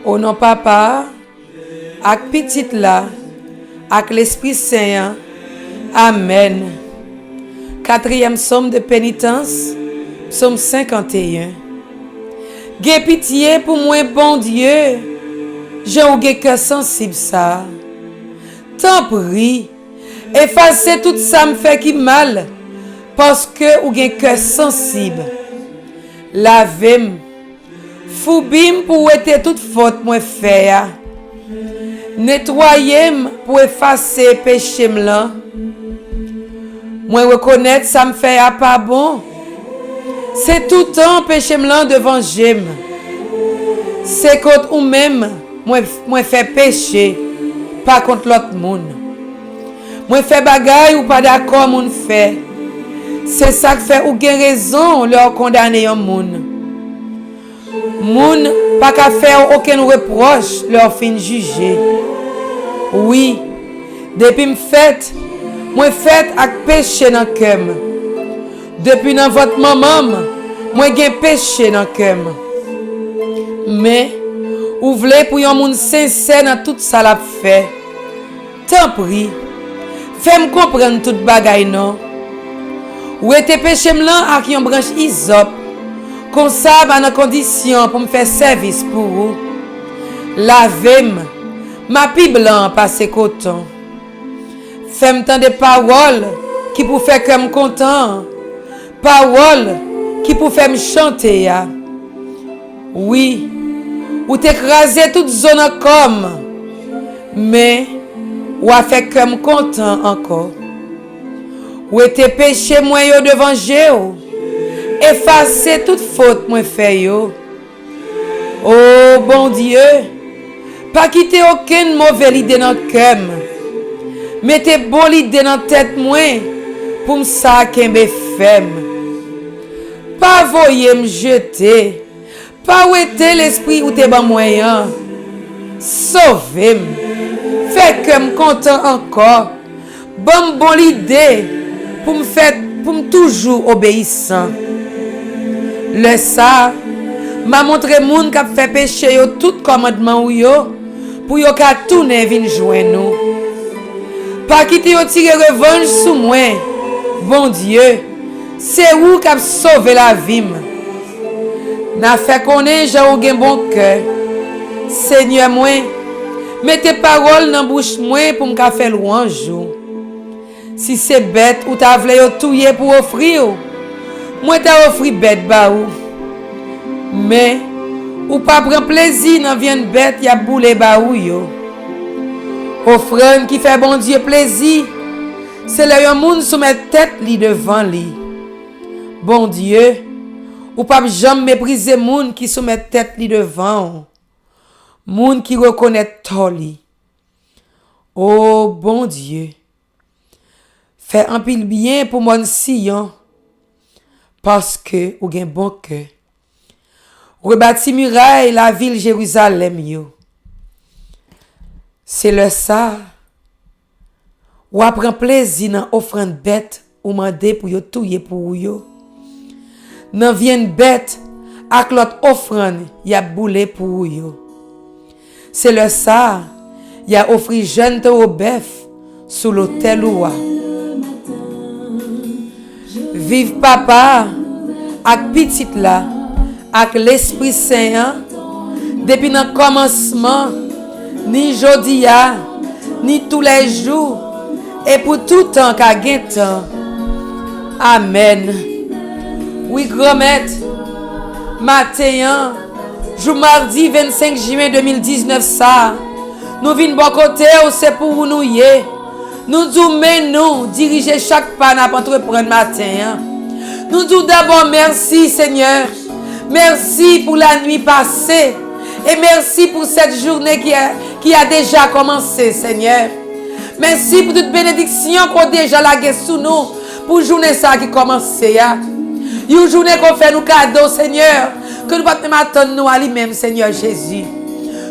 Au nom papa, ak petite là, ak l'Esprit Saint. Amen. Quatrième psaume de pénitence, psaume 51. Gè pitié pour moi, bon Dieu, j'ai ou gè cœur sensible ça. T'en prie, effacez tout ça me fait qui mal, parce que ou gè cœur sensible. Lavez-moi, foubim pour être toute faute moi fait. Nettoyez-moi pour effacer péché là. Moi reconnaître ça me fait pas bon. C'est tout le temps péché là devant j'aime. C'est contre ou même moi fait péché pas contre l'autre monde. Moi fait bagaille ou pas d'accord moun fait. C'est ça qui fait ou gen raison leur condamner un monde. Moun pas qu'à faire aucun reproche leur fin juger. Oui, depuis me fait, moi fait avec péché dans cœur. Depuis dans votre maman, moi gen péché dans cœur. Mais ou vle pour yon moun sincère dans tout ça l'a fait. Tant prie, fais-moi comprendre toute bagaille non. Ou était péché m'lan ak yon branche hysope. Comme ça, dans condition pour me faire service pour vous. Lavez-moi, ma pi blanc passe coton. Fais-moi tant de paroles qui pour faire que me content. Paroles qui pour faire me chanter. Ya. Oui, ou t'écraser toute zone comme. Mais, ou a fait que me content encore. Ou était péché moi yo devant Jéhovah. Effacez toute faute moi fait yo. Oh bon Dieu, pas quitter aucune mauvaise idée dans le cœur. Mettez bonne idée dans la tête moi pour me ça kembe femme. Pas voyer me jeter. Pas ouéter l'esprit ou te ban moyen. Sauvez-moi. Fait que me content encore. Bonne idée pour me faire pour me toujours obéissant. Le ça m'a montré moun qui a fait péché yo tout commandement ou yo pour yo ka tourner vinn joindre nous. Pas quitter yo tirer revanche sous moi. Bon Dieu, c'est où qui a sauvé la vie. N'a fait connaître j'ai ou gen bon cœur. Seigneur moi, mettez parole dans bouche moi pour me ka faire louange. Si c'est bête ou ta vle yo touyer pour offrir, moi t'a offri bête ba ou. Mais ou pas prend plaisir dans viande bête y a boule ba ou yo. Offrande qui fait bon Dieu plaisir, c'est là yon moun soumet tête li devant li. Bon Dieu, ou pas jamais mépriser moun qui soumet tête li devant. Moun qui reconnaît toli. Oh bon Dieu, fais un pile bien pour mon sillon. Parce que ou gen bon cœur. Rebâti muraille la ville Jérusalem yo. C'est le ça. Ou apprend plaisir dans offrande bête ou mandé pour yo touyer pour yo. Nan vient bête ak l'autre offrande y a boulé pour yo. C'est le ça. Y a offri jeune au bœuf sous l'autel ouah. Vive papa, ak petite là, ak l'Esprit Saint, depuis le commencement, ni jodia, ni tous les jours, et pour tout temps qu'a gen temps. Amen. Oui, grand-mère, matin, jour mardi 25 juin 2019, ça, nous venons bon côté, c'est pour nous y est. Nous disons, diriger chaque pas à entreprendre matin. Nous disons d'abord merci Seigneur. Merci pour la nuit passée. Et merci pour cette journée qui a déjà commencé, Seigneur. Merci pour toute bénédiction qu'on a déjà lagué sous nous. Pour journée ça qui commence. Une journée qu'on fait nous cadeaux, Seigneur. Que nous ne m'attendre nous à lui-même, Seigneur Jésus.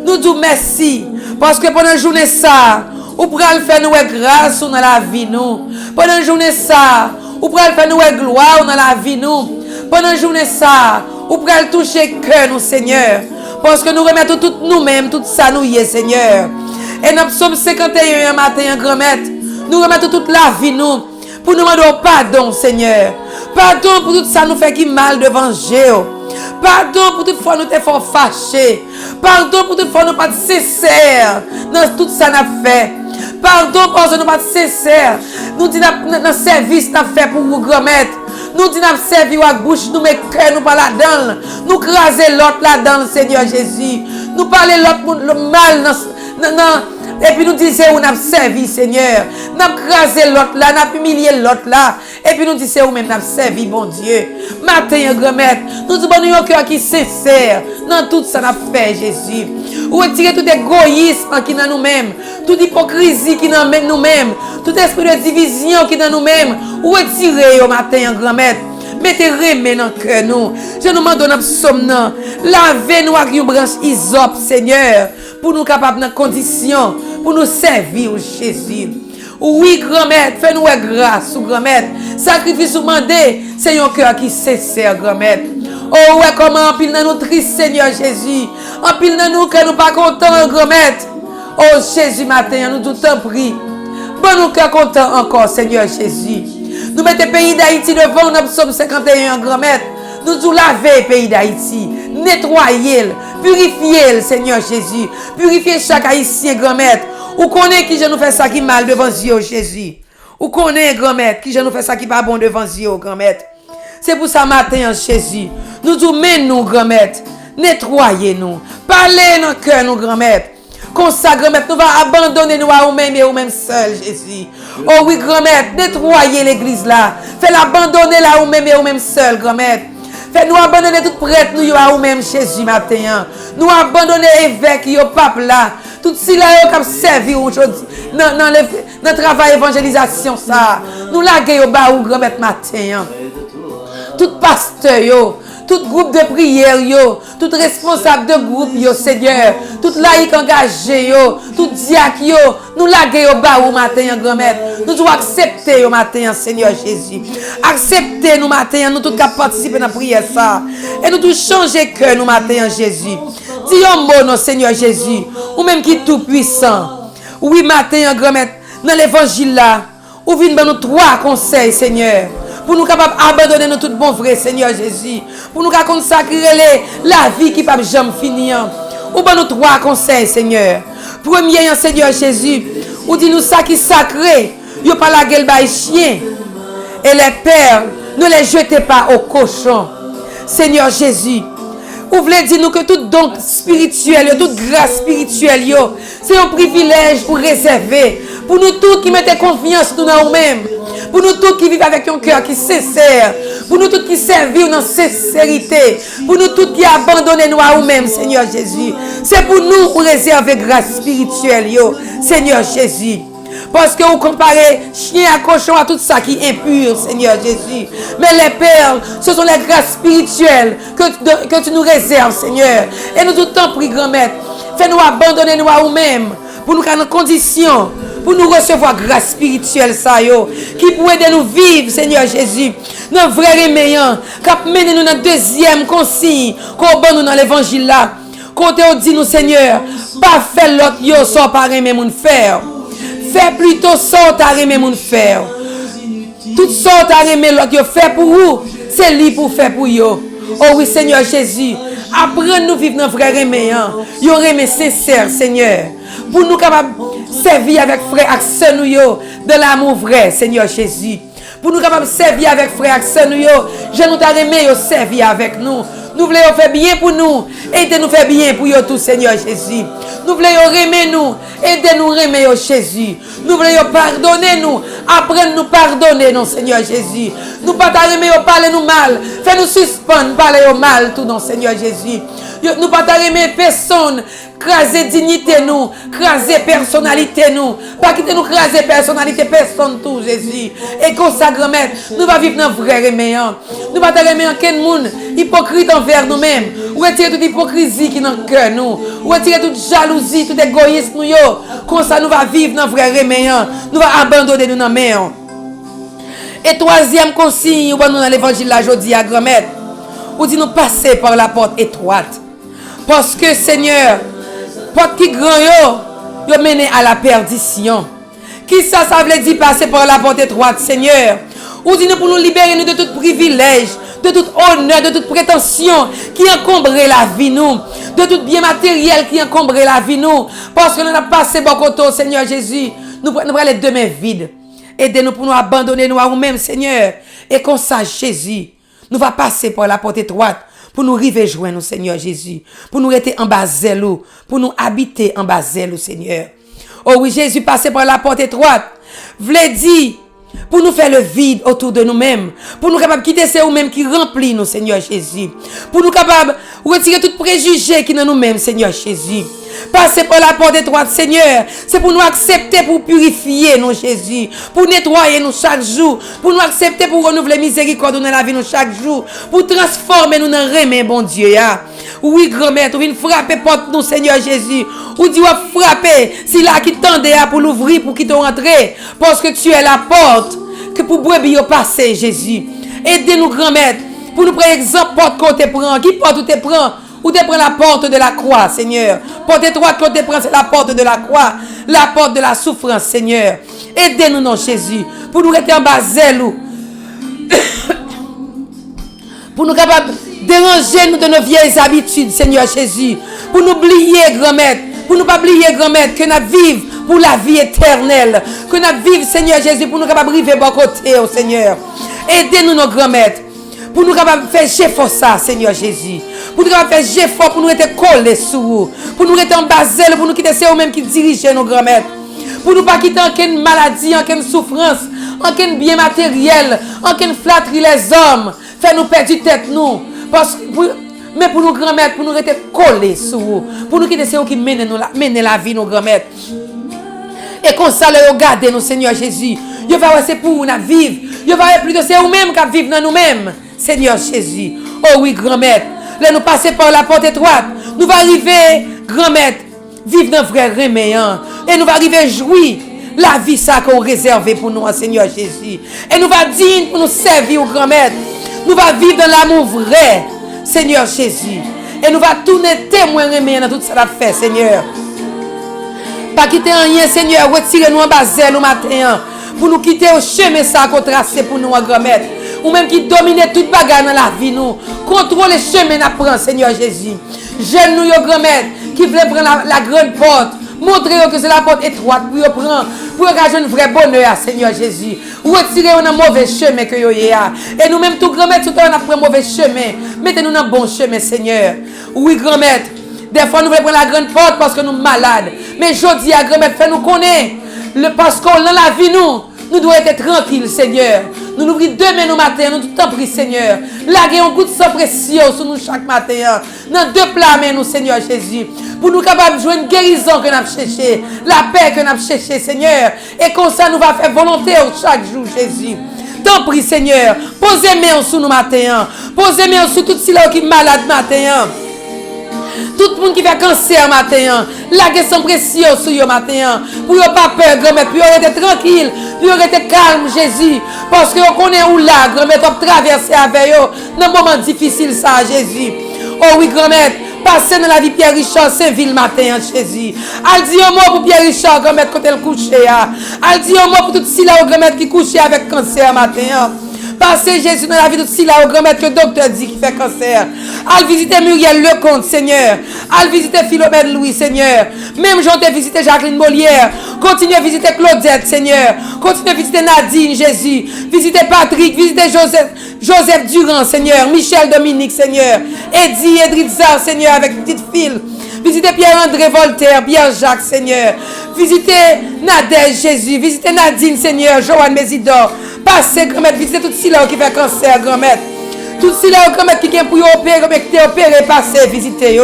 Nous disons merci. Parce que pendant la journée ça, ou pour faire nous grâce dans la vie nous. Pendant la journée ça, ou pour faire nous gloire dans la vie nous. Pendant la journée ça, ou pour toucher cœur nous Seigneur. Parce que nous remettons tout nous-mêmes, tout ça nous y est, Seigneur. Et dans Psaume 51 matin, grand-mère, nous remettons toute la vie, nous, pour nous demander pardon, Seigneur. Pardon pour tout ça nous fait qui mal devant Dieu. Pardon pour toute fois nous t'es fort fâchés. Pardon pour toute fois nous pas sincères dans tout ça nous fait. Pardon parce que nous pas sincères. Nous disons dans service nous fait pour vous grand-mère. Nous disons nous servir avec bouche, nous met cœur nous pas là-dedans. Nous craser l'autre là-dedans, Seigneur Jésus. Nous parler l'autre le mal dans et puis nous disons où nous avons servi, Seigneur. Nous avons crasé l'autre là, nous avons humilié l'autre là. Et puis nous disons où même nous avons servi, bon Dieu. Matin, grand-mère, nous disons nous avons un cœur qui est sincère dans tout ça nous fait, Jésus. Retirer tout égoïsme qui est dans nous-mêmes, toute hypocrisie qui est dans nous-mêmes, tout esprit de division qui est dans nous-mêmes. Retirer au matin, grand-mère. Mettez remè dans le cœur nous. Je nous demande notre somme. Lavez-nous avec une branche hysope, Seigneur, pour nous capables dans condition, pour nous servir, Jésus. Oui, grand-mère, fais-nous grâce, grand-mère. Sacrifice ou mandé, c'est un cœur qui sincère, grand-mère. Oh, ouais, comment en pile dans nous triste, Seigneur Jésus. En pile dans nous que nous pas contents, grand-mère. Oh, Jésus, matin, nous tout en prie. Bon, nous cœur contents encore, Seigneur Jésus. Nous mettons le pays d'Haïti devant notre Psaume 51, grand-mère. Nous nous laver le pays d'Haïti. Nettoyer, purifier, Seigneur Jésus. Purifier chaque Haïtien, grand-mère. Ou connaît qui je nous fait ça qui mal devant Dieu, Jésus. Ou connaît, grand-mère, qui je nous fait ça qui pas bon devant Dieu, grand-mère. C'est pour ça matin, Jésus. Nous nous mettons, grand-mère. Nettoyez-nous. Parlez dans le cœur, nous, grand-mère. Comme ça, grand-mère, nous allons abandonner nous à nous-mêmes et nous-mêmes seuls, Jésus. Oh oui, grand-mère, nettoyez l'église là. Faites-la abandonner là à nous-mêmes et nous-mêmes seuls, grand-mère. Faites-nous abandonner tout prêtre nous à nous-mêmes, Jésus, matin. Nous abandonner évêque, yo pape là. Tout ce là qui servi aujourd'hui dans le travail évangélisation ça. Nous laguer au bas ou grand-mère matin. Tout pasteur yo. Tout groupe de prière, yo, tout responsable de groupe, yo, Seigneur, tout laïc engagé, yo, tout diacre, yo, nous laguer au bas au matin, grand-mère. Nous devons accepter au matin, Seigneur Jésus. Accepter nous matin, nous tous qui participer dans la prière, ça. Et nous tous changer cœur, nous matin, Jésus. Dis un mot, non, Seigneur Jésus, ou même qui est tout puissant. Oui, matin, grand-mère, dans l'évangile là, ou vient nous trois conseils, Seigneur. Pour nous capables d'abandonner nos tout bon vrai, Seigneur Jésus. Pour nous consacrer la vie qui ne peut jamais finir. Ou bien nous trois conseils, Seigneur. Premier, Seigneur Jésus, ou dit nous ça qui est sacré. Vous pas la gueule par chien. Et les perles, ne les jetez pas au cochon. Seigneur Jésus. Vous voulez dire nous que tout don spirituel, toute grâce spirituelle, c'est un privilège pour réserver. Pour nous tous qui mettez confiance dans nous-mêmes. Pour nous tous qui vivons avec un cœur qui est sincère. Pour nous tous qui servons dans sincérité. Pour nous tous qui abandonnons nous à nous-mêmes, Seigneur Jésus. C'est pour nous pour réserver grâce spirituelle, Seigneur Jésus. Parce que vous comparez chien à cochon à tout ça qui est impur, Seigneur Jésus. Mais les perles, ce sont les grâces spirituelles que tu nous réserves, Seigneur. Et nous tout le temps prie, grand-mère, fais-nous abandonner nous à nous-mêmes. Pour nous faire nos conditions. Pour nous recevoir grâce spirituelle, ça, qui pourrait aider nous vivre, Seigneur Jésus, dans vrai reméant, qui mène nous dans la deuxième consigne, qu'on nous dans l'évangile là, qu'on te dit nous, Seigneur, pas faire l'autre, yo, sans pas aimer mon faire. Fais plutôt sans t'arrimer mon faire. Tout ça t'arrimer l'autre, yo, fait pour vous, c'est lui pour faire pour yo. Oh oui, Seigneur Jésus, apprends nous vivre dans vrai reméant, yo remé sincère, Seigneur. Pour nous capables servir avec frère et sœur nous de l'amour vrai, Seigneur Jésus. Pour nous capables servir avec frère et sœur nous je nous t'arrêter servir avec nous. Nous voulons faire bien pour nous, aidez-nous faire bien pour tout, Seigneur Jésus. Nous voulons aimer nous, aidez-nous aimer Jésus. Nous voulons pardonner nous, apprendre nous pardonner non, Seigneur Jésus. Nous pas t'aimer parler nous mal, fais-nous suspendre parler au mal tout non, Seigneur Jésus. Nous pas t'aimer personne, craser dignité nous, craser personnalité nous, pas quitter nous craser personnalité personne tout Jésus. Et comme ça grand-mère, nous va vivre dans vrai reméant. Nous pas t'aimer aucun monde hypocrite envers nous-mêmes. Ou retirer toute hypocrisie qui est dans le cœur nous. Ou retirer toute jalousie, tout égoïsme nous. Comme ça nous va vivre dans vrai reméant. Nous va abandonner nous dans méant. Et troisième consigne, nous dans l'évangile là aujourd'hui à grand-mère. Ou dit nous passer par la porte étroite. Parce que, Seigneur, porte qui grand yo mené à la perdition. Qui ça veut dire passer par la porte étroite, Seigneur? Ou dis-nous pour nous libérer nous de tout privilège, de tout honneur, de toute prétention qui encombrait la vie nous, de tout bien matériel qui encombrait la vie nous. Parce que nous avons passé beaucoup de temps, Seigneur Jésus. Nous prenons les deux mains vides. Aidez-nous pour nous abandonner nous à nous-mêmes, Seigneur. Et qu'on sache, Jésus, nous va passer par la porte étroite pour nous arriver joindre nous, Seigneur Jésus. Pour nous rester en bas zèle, pour nous habiter en bas zèle, Seigneur. Oh oui, Jésus, passer par la porte étroite. V'lait dire, pour nous faire le vide autour de nous-mêmes. Pour nous capables de quitter c'est nous-mêmes qui remplit nous, Seigneur Jésus. Pour nous capables de retirer tout préjugé qui est dans nous-mêmes, Seigneur Jésus. Passer par la porte étroite, Seigneur, c'est pour nous accepter, pour purifier nous, Jésus. Pour nettoyer nous chaque jour. Pour nous accepter, pour renouveler miséricorde dans la vie nous chaque jour. Pour transformer nous dans remède, bon Dieu. Ya. Oui, grand-mère, tu viens frapper porte nous, Seigneur Jésus. Ou tu vas frapper, si là qui tendait pour l'ouvrir, pour qu'il te rentre. Parce que tu es la porte que pour brebis passer, Jésus. Aidez-nous, grand-mère, pour nous prendre exemple, porte qu'on te prend. Qui porte ou te prend? Ou te prend la porte de la croix, Seigneur. Porte étroite qu'on te prend, c'est la porte de la croix. La porte de la souffrance, Seigneur. Aidez-nous, non, Jésus. Pour nous rester en bas zèle. Pour nous capables déranger nous de nos vieilles habitudes, Seigneur Jésus. Pour nous oublier, grand-mère. Pour nous pas oublier, grand-mère, que nous vivons pour la vie éternelle. Que nous vivons, Seigneur Jésus, pour nous capables de vivre bon côté, oh Seigneur. Aidez-nous, nos grand-mères. Pour nous capables de faire GFO ça, Seigneur Jésus. Pour nous capables de faire GFO, pour nous être collés sur vous. Pour nous être en bas, pour nous quitter, c'est eux-mêmes qui dirigent nos grand-mères. Pour nous pas quitter aucune maladie, aucune souffrance, aucun bien matériel, aucune flatterie les hommes. Fais nous perdre du tête, nous. Mais pour nous grand-mères, pour nous être collés sur vous. Pour nous quitter, c'est eux qui mènent la vie, nos grand-mères. Et qu'on s'allait regarder, nous, Seigneur Jésus. Je vais c'est pour nous vivre. Je vais plutôt c'est nous-mêmes qui vivons dans nous-mêmes. Seigneur Jésus. Oh oui, grand-mère. Là, nous passer par la porte étroite. Nous va arriver, grand-mère, vivre dans vrai remède. Et nous va arriver jouir la vie ça qu'on réservé pour nous, Seigneur Jésus. Et nous va dire pour nous servir, grand-mère. Nous va vivre dans l'amour vrai, Seigneur Jésus. Et nous va tourner témoin remède dans tout ça fait, Seigneur. Pas quitter rien, Seigneur. Retirez-nous en bas au matin. Pour nous quitter au chemin ça qu'on tracé pour nous, grand-mère. Ou même qui domine toute bagarre dans la vie, nous. Contrôle les chemins à prendre, Seigneur Jésus. Jeune nous, grand-mère, qui veut prendre la grande porte. Montrez-vous que c'est la porte étroite pour prendre, pour gagner un vrai bonheur, Seigneur Jésus. Ou retirez-vous dans le mauvais chemin que vous avez. Et nous-mêmes, tout grand-mère, tout le temps, on a pris un mauvais chemin. Mettez-nous dans le bon chemin, Seigneur. Oui, grand-mère. Des fois, nous voulons prendre la grande porte parce que nous sommes malades. Mais je dis à grand-mère, fais-nous connaître. Parce que dans la vie, nous devons être tranquilles, Seigneur. Nous nous ouvrons demain nos matins, nous tout en prie, Seigneur. Laguez un coup de sang précieux sur nous chaque matin. Dans deux plats, mais nous, Seigneur Jésus. Pour nous capables de jouer une guérison que nous avons cherché. La paix que nous avons cherché, Seigneur. Et comme ça, nous va faire volonté chaque jour, Jésus. T'en prie, Seigneur. Posez main sur nous matin. Posez main sur tout ceux qui sont malades matin. Tout le monde qui fait cancer matin, la question précieuse sur eux matin, pour ne pas peur, grand-mère, pour être tranquille, pour être calme, Jésus, parce que on connaît où là, grand-mère, tu traverser avec eux, dans un moment difficile, ça, Jésus. Oh oui, grand-mère, passez dans la vie Pierre Richard, Saint-Ville matin, Jésus. Elle dit un mot pour Pierre Richard, grand-mère, quand elle couche. Elle dit un mot pour tout ceux là, grand-mère, qui couche avec cancer matin. Passez Jésus dans la vie de tout là, au grand-mère que le docteur dit qu'il fait cancer. Allez visiter Muriel Lecomte, Seigneur. Allez visiter Philomène Louis, Seigneur. Même j'en ai visité Jacqueline Molière. Continuez à visiter Claudette, Seigneur. Continuez à visiter Nadine, Jésus. Visitez Patrick, visitez Joseph Durand, Seigneur. Michel Dominique, Seigneur. Eddie Edritza, Seigneur, avec une petite fille. Visitez Pierre-André Voltaire, Pierre-Jacques, Seigneur. Visitez Nadège, Jésus. Visitez Nadine, Seigneur. Joanne Mésidor. Passez, grand-mère. Visitez tout ceux là qui fait cancer, grand-mère. Tout ceux là, grand-mère, qui est pour opérer, qui est opéré, passez, visitez.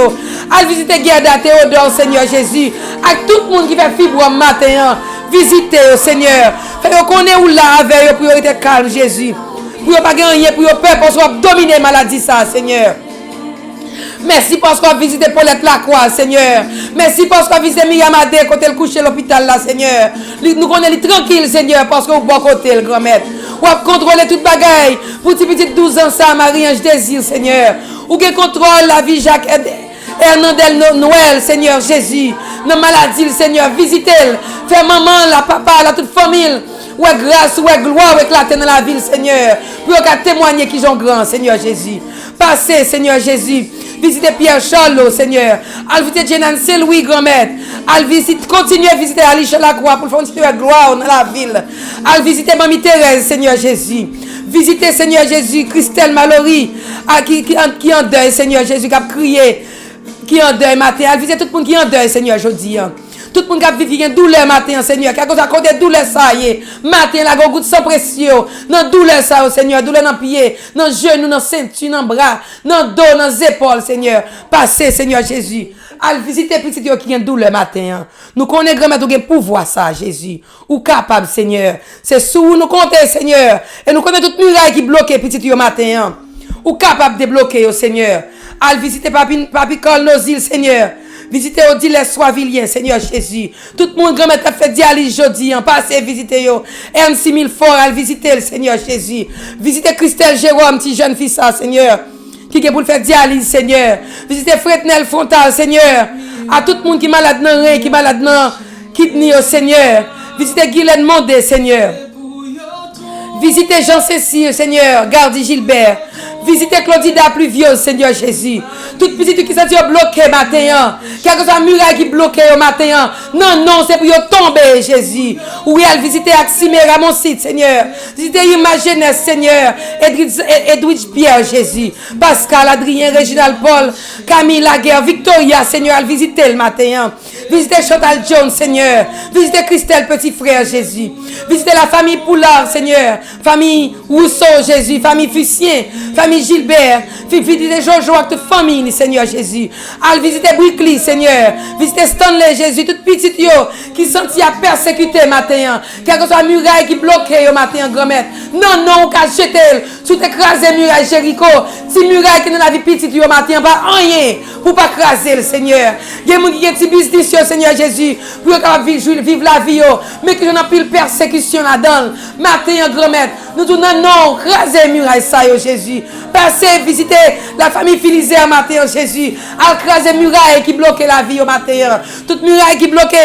Allez visiter Gerda Théodore, Seigneur Jésus. Avec tout le monde qui fait fibrome matin. Visitez, Seigneur. Faites qu'on est où là avec eux pour être calme, Jésus. Pour ne pas gagner, pour peur, pour soit dominer la maladie, ça, Seigneur. Merci parce qu'on a visité Paulette Lacroix, Seigneur. Merci parce qu'on a visité Myriam Adé quand elle couche à l'hôpital, là, Seigneur. Nous connaissons tranquille, Seigneur, parce qu'on est bon côté, le grand-mère. On a contrôlé toute bagaille. Pour petit 12 ans, ça, Marie-Ange Désir, Seigneur. Ou qu'on contrôle la vie Jacques Hernandel Noël, Seigneur Jésus. Dans maladie, Seigneur, visitez-le. Fais maman, la papa, la toute famille. Ouais, grâce, ouais, gloire, éclater dans la ville, Seigneur. Pour qu'à témoigner qu'ils sont grands, Seigneur Jésus. Passez, Seigneur Jésus. Visitez Pierre Charles, Seigneur. Al visiter Jenan Saint-Louis, grand-maître. Al visiter, continuez à visiter Alicia Lacroix pour faire une gloire dans la ville. Al visiter Mamie Thérèse, Seigneur Jésus. Visitez, Seigneur Jésus, Christelle Mallory, qui en deuil, Seigneur Jésus, qui a crié, qui en deuil matin. Al visiter tout le monde qui est en deuil, Seigneur, aujourd'hui. Tout le monde qui a vécu une douleur matin, Seigneur, qui a côté douleur ça y est. Matin, la goutte sans pression. Dans douleur ça, Seigneur, douleur dans pied, dans genou, dans ceinture, dans bras, dans dos, dans épaules, Seigneur. Passez, Seigneur Jésus. Al visiter petit qui a une douleur matin. Nous connaissons grand-mère qui pouvoir ça, Jésus. Ou capable, Seigneur. C'est sous nous compter, Seigneur. Et nous connaissons toute muraille qui bloque petit qui matin. Ou capable de bloquer, Seigneur. Al visiter papi Col Nozil, Seigneur. Visitez Odile Soivillien, Seigneur Jésus. Tout le monde grand-mère a fait dialyse jeudi. Passez, visitez yo. MC Milfort, al visiter le Seigneur Jésus. Visitez Christelle Jérôme, petit jeune fils, Seigneur. Qui est pour le faire dialyse, Seigneur. Visitez Fretnel Fontal, Seigneur. À tout le monde qui est malade dans le rein, qui est malade dans kidney, Seigneur. Visitez Guylaine Mondé, Seigneur. Visitez Jean-Cécile, Seigneur. Gardi Gilbert. Visitez Claudida Pluvieuse, Seigneur Jésus. Toute petite qui s'est bloquée matin. Quelque chose muraille qui bloqué au matin. Non, non, c'est pour tomber, Jésus. Oui, elle visiter Aximera, mon site, Seigneur. Visitez Imagine, Seigneur. Edwidge Pierre, Jésus. Pascal, Adrien, Réginald Paul, Camille Laguerre, Victoria, Seigneur, elle visitez le matin. Visitez Chantal Jones, Seigneur. Visitez Christelle, petit frère, Jésus. Visitez la famille Poulard, Seigneur. Famille Rousseau, Jésus. Famille Fussien. Famille Gilbert. Visitez Jojo avec toute famille, Seigneur Jésus. Al visitez Brickley, Seigneur. Visitez Stanley, Jésus. Toute petite yo qui sentit à persécuter matin. Quelque soit muraille qui bloque au matin, grand-mère. Non, non, on va jeter. Sous écraser muraille Jéricho. Si muraille qui dans la vie petite yo matin, pas rien pour pas craser le Seigneur. Il y a des gens qui ont un petit business, Seigneur Jésus, pour vivre la vie, mais qui ont pile persécution là-dedans. Matin, grand-mère, nous disons non, craser muraille ça, Jésus. Passez, visiter la famille Philizère matin, Jésus. Al craser muraille qui bloque la vie au matin. Toute muraille qui bloque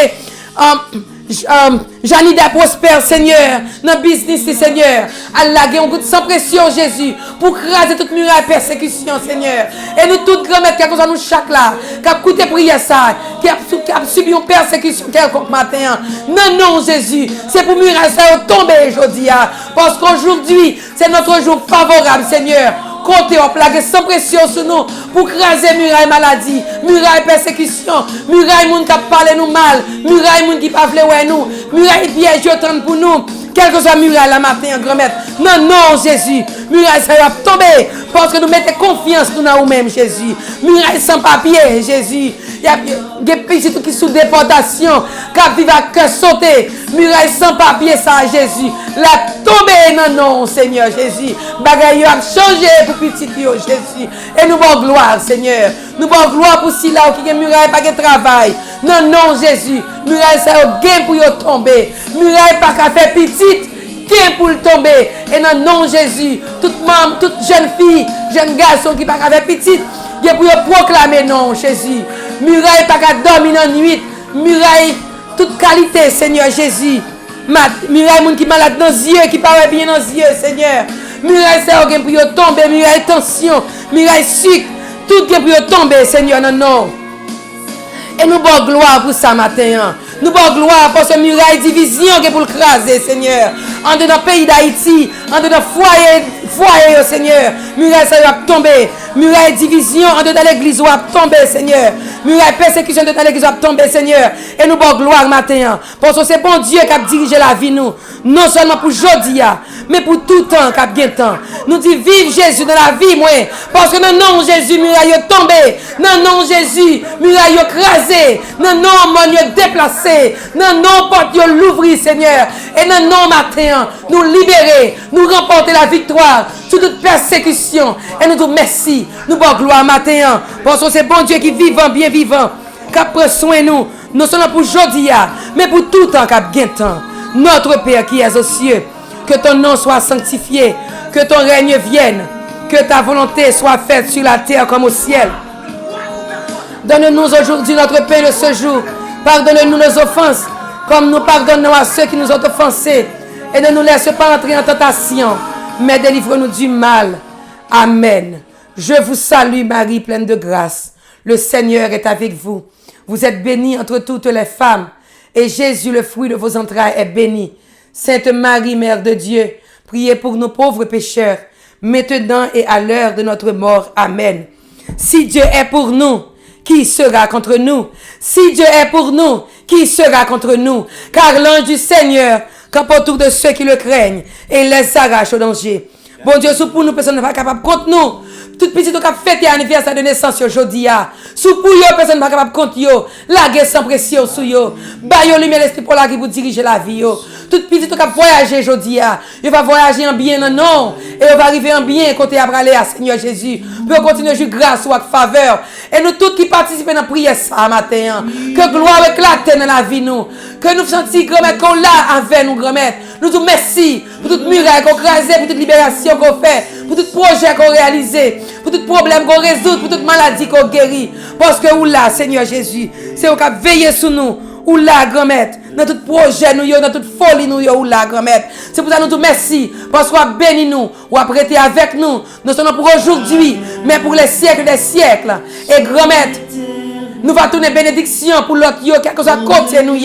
Janida prospère, Seigneur, dans le business, Seigneur. Allah, on goûte sans pression, Jésus, pour craser toute muraille persécution, Seigneur. Et nous, toutes grand-mères, qui a nous chaque là, qui a coûté prier ça, qui a subi une persécution quelconque matin. Non, non, Jésus, c'est pour muraille ça tomber aujourd'hui. Parce qu'aujourd'hui, c'est notre jour favorable, Seigneur. Comptez en plague sans pression sur nous pour craser muraille maladie, muraille persécution, muraille moun qui parle nous mal, muraille moun qui pas vle nous, muraille piège pour nous. Quel que soit muraille la matin, grand-mère. Non, non, Jésus. Muraille, ça va tomber. Parce que nous mettons confiance dans nous-mêmes, Jésus. Muraille sans papier, Jésus. Il y a des petits qui sont sous déportation, qui vivent à cœur sauté. Muraille sans papier, ça, Jésus. La tomber, non, non, Seigneur Jésus. Bagaille a changé pour petit Jésus. Et nous avons gloire, Seigneur. Nous avons gloire pour si là qui est muraille, pas de travail. Non, non, Jésus. Muraille, ça a gain pour tomber. Muraille, pas qu'à faire petite. Gain pour tomber. Et non, non, Jésus. Toute maman, toute jeune fille, jeune garçon qui pas qu'à faire petite. Gain pour proclamer non, Jésus. Muraille, pas qu'à dormir dans la nuit. Muraille, toute qualité, Seigneur Jésus. Muraille, moun qui malade dans les yeux, qui paraît bien dans les yeux, Seigneur. Muraille, ça a gain pour tomber. Muraille, tension. Muraille, sucre. Tout gain pour tomber, Seigneur, non, non. Et nous avons gloire pour ça matin. Nous avons gloire pour ce muraille division qui est pour le craser, Seigneur. En de notre pays d'Haïti, en de notre foyer, Seigneur. Muraille, ça va tomber. Muraille division, en de l'église va tomber, Seigneur. Muraille persécution, de l'église va tomber, Seigneur. Et nous avons gloire matin. Parce que c'est bon Dieu qui a dirigé la vie, nous. Non seulement pour aujourd'hui, mais pour tout temps, qui a bien temps. Nous disons, vive Jésus dans la vie, moi. Parce que non, non, Jésus, muraille est tombé. Non, non, Jésus, muraille est crasé. Non, non, mon est déplacé. Non, non, porte l'ouvrir, Seigneur. Et non, non, matin, nous libérer, nous remporter la victoire sur toute persécution. Et nous disons merci. Nous avons gloire matin. Parce que c'est bon Dieu qui est vivant, bien vivant. Qui prend soin de nous. Non seulement pour aujourd'hui, mais pour tout temps, qui a bien temps. Notre Père qui es aux cieux, que ton nom soit sanctifié, que ton règne vienne, que ta volonté soit faite sur la terre comme au ciel. Donne-nous aujourd'hui notre pain de ce jour. Pardonne-nous nos offenses, comme nous pardonnons à ceux qui nous ont offensés. Et ne nous laisse pas entrer en tentation, mais délivre-nous du mal. Amen. Je vous salue Marie, pleine de grâce. Le Seigneur est avec vous. Vous êtes bénie entre toutes les femmes. Et Jésus, le fruit de vos entrailles, est béni. Sainte Marie, Mère de Dieu, priez pour nos pauvres pécheurs, maintenant et à l'heure de notre mort. Amen. Si Dieu est pour nous, qui sera contre nous? Si Dieu est pour nous, qui sera contre nous? Car l'ange du Seigneur campe autour de ceux qui le craignent et les arrache au danger. Bon Dieu, sous pour nous, personne n'est pas capable contre nous. Toute petite qui a fêté l'anniversaire de naissance aujourd'hui. Sous pour yo, personne n'est pas capable contre yo. La guerre sans pression sous yo. Ba yo lumière l'esprit pour la qui vous diriger la vie yo. Toute petite qui a voyagé aujourd'hui. Il va voyager en bien non. Et il va arriver en bien côté à aller à Seigneur Jésus. Pour continuer à jouer grâce ou à faveur. Et nous tous qui participons dans la prière ça matin. Que gloire éclate dans la vie nous. Que nous sentions grand-mère qu'on l'a avec nous grand-mère. Nous disons merci pour toute muraille qu'on crase, pour toute libération qu'on fait, pour tout projet qu'on réalise, pour tout problème qu'on résout, pour toute maladie qu'on guérit. Parce que ou là, Seigneur Jésus, c'est au cap veiller sur nous. Ou là, grand-mère, dans tout projet nous, dans toute folie nous, ou là, grand-mère. C'est pour ça que nous disons merci, parce qu'on a béni nous, ou a prêté avec nous, non seulement pour aujourd'hui, mais pour les siècles des siècles. Et grand-mère, nous va tourner bénédiction pour l'autre, quel que soit côté nous,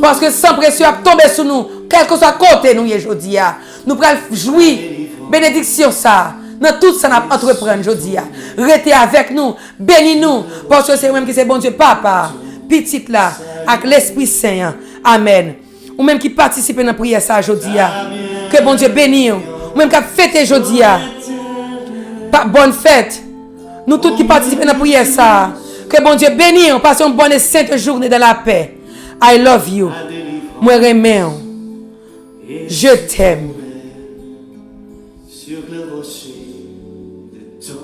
parce que sans pression a tombé sur nous, quel que soit côté nous, aujourd'hui. Nous prenons jouir, bénédiction ça. Dans tout ça, nous entreprenons aujourd'hui. Restez avec nous, bénis-nous, parce que c'est vous-même qui c'est bon Dieu, Papa, petite là, avec l'Esprit Saint. Amen. Ou même qui participe dans la prière ça aujourd'hui. Que bon Dieu bénisse. Ou même qui fête aujourd'hui. Bonne fête. Nous tous qui participons dans la prière ça. Que bon Dieu bénisse. Passons une bonne et sainte journée dans la paix. I love you. Moi j'aime. Je t'aime. Sur le rocher de ton